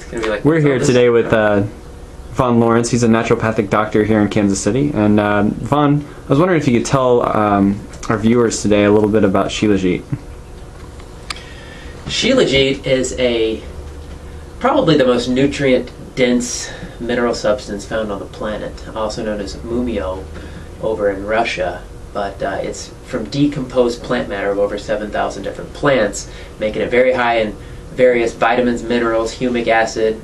gonna be like We're here today with Vaughn Lawrence. He's a naturopathic doctor here in Kansas City. And Vaughn, I was wondering if you could tell our viewers today a little bit about Shilajit. Shilajit is probably the most nutrient-dense mineral substance found on the planet, also known as mumio over in Russia. But it's from decomposed plant matter of over 7,000 different plants, making it very high in various vitamins, minerals, humic acid,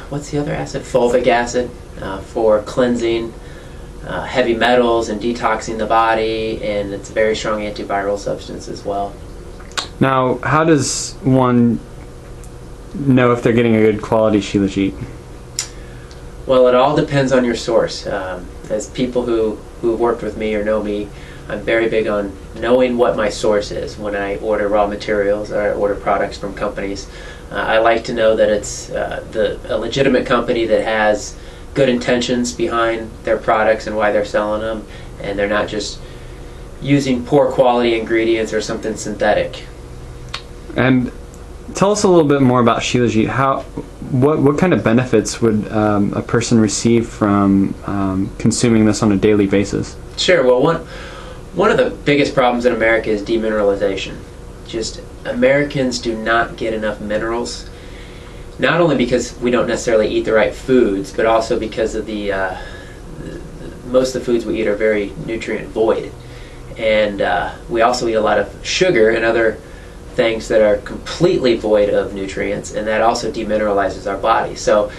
what's the other acid? Fulvic acid for cleansing, heavy metals and detoxing the body, and it's a very strong antiviral substance as well. Now, how does one know if they're getting a good quality Shilajit? Well, it all depends on your source. As people who have worked with me or know me, I'm very big on knowing what my source is when I order raw materials or I order products from companies. I like to know that it's a legitimate company that has good intentions behind their products and why they're selling them, and they're not just using poor quality ingredients or something synthetic. And tell us a little bit more about Shilajit. What kind of benefits would a person receive from consuming this on a daily basis? Sure. Well, one of the biggest problems in America is demineralization. Just Americans do not get enough minerals, not only because we don't necessarily eat the right foods, but also because of most of the foods we eat are very nutrient void. And we also eat a lot of sugar and other things that are completely void of nutrients, and that also demineralizes our body. So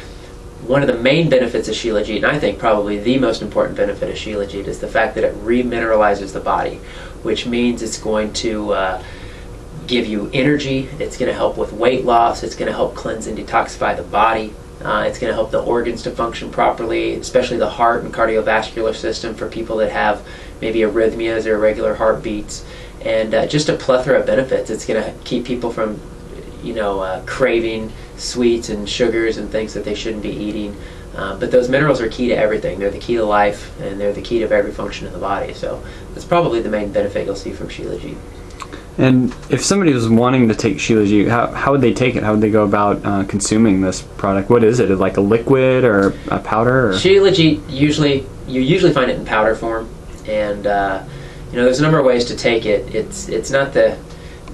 one of the main benefits of Shilajit, and I think probably the most important benefit of Shilajit, is the fact that it remineralizes the body, which means it's going to give you energy, it's going to help with weight loss, it's going to help cleanse and detoxify the body, it's going to help the organs to function properly, especially the heart and cardiovascular system for people that have maybe arrhythmias or irregular heartbeats, and just a plethora of benefits. It's going to keep people from craving sweets and sugars and things that they shouldn't be eating. But those minerals are key to everything. They're the key to life, and they're the key to every function in the body. So that's probably the main benefit you'll see from Shilajit. And if somebody was wanting to take Shilajit, how would they take it? How would they go about consuming this product? What is it? Is it like a liquid or a powder? Or? Shilajit, you usually find it in powder form, and there's a number of ways to take it. It's not the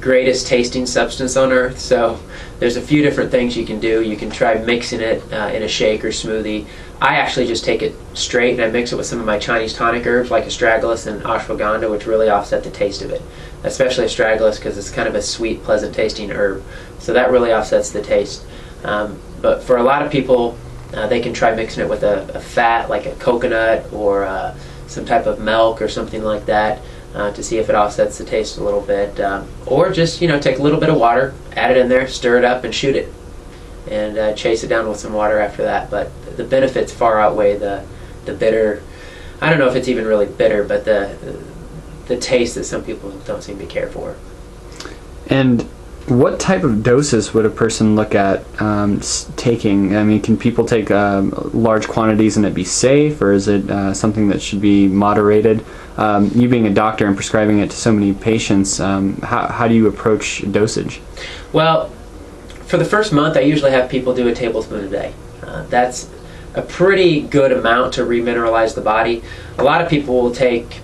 greatest tasting substance on earth, so there's a few different things you can do. You can try mixing it in a shake or smoothie. I actually just take it straight and I mix it with some of my Chinese tonic herbs like astragalus and ashwagandha, which really offset the taste of it, especially astragalus because it's kind of a sweet, pleasant tasting herb, so that really offsets the taste. But for a lot of people, they can try mixing it with a fat like a coconut or some type of milk or something like that, to see if it offsets the taste a little bit, or just take a little bit of water, add it in there, stir it up, and shoot it, and chase it down with some water after that. But the benefits far outweigh the bitter. I don't know if it's even really bitter, but the taste that some people don't seem to care for. And what type of doses would a person look at taking? I mean, can people take large quantities and it be safe, or is it something that should be moderated? You being a doctor and prescribing it to so many patients, how do you approach dosage? Well, for the first month, I usually have people do a tablespoon a day. That's a pretty good amount to remineralize the body. A lot of people will take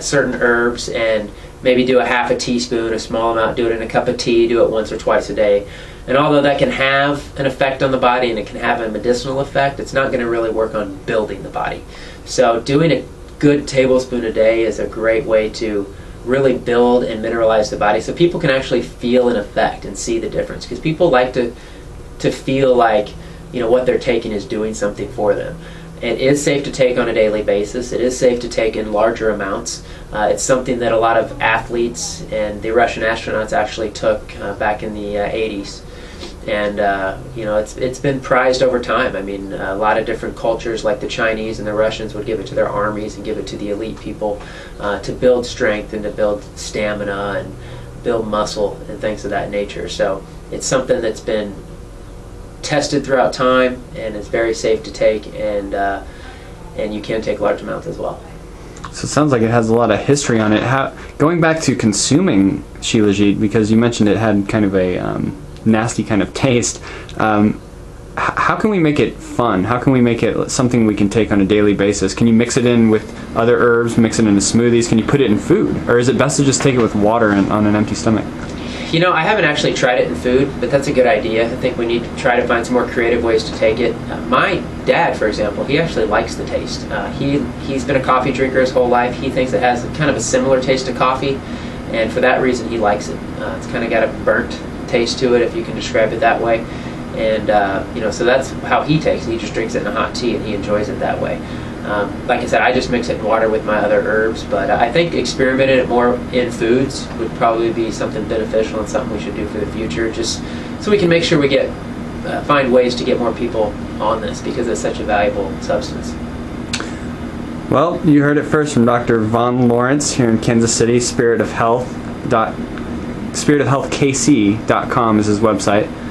certain herbs and maybe do a half a teaspoon, a small amount, do it in a cup of tea, do it once or twice a day. And although that can have an effect on the body and it can have a medicinal effect, it's not going to really work on building the body. So doing a good tablespoon a day is a great way to really build and mineralize the body, so people can actually feel an effect and see the difference, because people like to feel like what they're taking is doing something for them. It is safe to take on a daily basis. It is safe to take in larger amounts. It's something that a lot of athletes and the Russian astronauts actually took back in the 80s. And it's been prized over time. I mean, a lot of different cultures like the Chinese and the Russians would give it to their armies and give it to the elite people to build strength and to build stamina and build muscle and things of that nature. So it's something that's been tested throughout time and is very safe to take, and you can take large amounts as well. So it sounds like it has a lot of history on it. Going back to consuming Shilajit, because you mentioned it had kind of a nasty kind of taste. How can we make it fun? How can we make it something we can take on a daily basis? Can you mix it in with other herbs, mix it into smoothies? Can you put it in food? Or is it best to just take it with water on an empty stomach? You know, I haven't actually tried it in food, but that's a good idea. I think we need to try to find some more creative ways to take it. My dad, for example, he actually likes the taste. He's been a coffee drinker his whole life. He thinks it has kind of a similar taste to coffee, and for that reason he likes it. It's kind of got a burnt taste to it, if you can describe it that way. And so that's how he takes it. He just drinks it in a hot tea, and he enjoys it that way. Like I said, I just mix it in water with my other herbs, but I think experimenting it more in foods would probably be something beneficial and something we should do for the future, just so we can make sure we find ways to get more people on this, because it's such a valuable substance. Well, you heard it first from Dr. Von Lawrence here in Kansas City. spiritofhealthkc.com is his website.